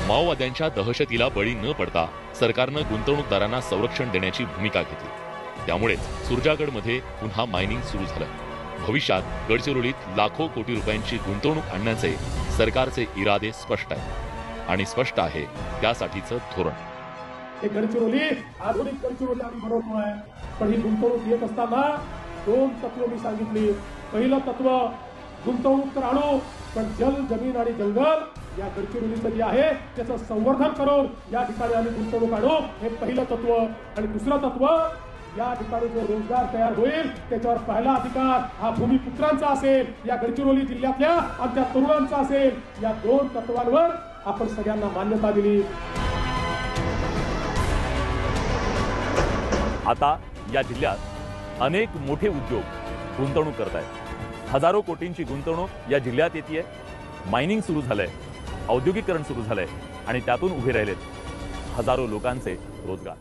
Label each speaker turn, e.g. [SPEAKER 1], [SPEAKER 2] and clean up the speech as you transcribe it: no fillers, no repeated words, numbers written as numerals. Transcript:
[SPEAKER 1] माओवाद्यांच्या दहशतीला बळी न पडता सरकारनं गुंतवणूकदारांना संरक्षण देण्याची भूमिका घेतली। त्यामुळेच सुरजागडमध्ये पुन्हा मायनिंग सुरू झालं। भविष्यात गडचिरोलीत लाखो कोटी रुपयांची गुंतवणूक आणण्याचे सरकारचे इरादे स्पष्ट आहेत आणि स्पष्ट आहे त्यासाठीचं धोरण।
[SPEAKER 2] हे गडचिरोली आधुनिक गडचिरोली आम्ही बनवतोय, पण ही गुंतवणूक येत असताना दोन तत्व मी सांगितली। पहिलं तत्व, गुंतवणूक तर आणू, पण जल, जमीन आणि जंगल या गडचिरोलीचं जे आहे त्याचं संवर्धन करून या ठिकाणी आम्ही गुंतवणूक आणू, हे पहिलं तत्व। आणि दुसरं तत्व, या ठिकाणी जो रोजगार तयार होईल त्याच्यावर पहिला अधिकार हा भूमिपुत्रांचा असेल, या गडचिरोली जिल्ह्यातल्या आमच्या तरुणांचा असेल। या दोन तत्वांवर आपण सगळ्यांना मान्यता दिली।
[SPEAKER 3] आता या जिल्ह्यात अनेक मोठे उद्योग गुंतवणूक करत आहेत। हजारो कोटींची गुंतवणूक या जिल्ह्यात येते। मायनिंग सुरू झालंय, औद्योगिकरण सुरू झालंय आणि त्यातून उभे राहिलेत हजारो लोकांचे रोजगार।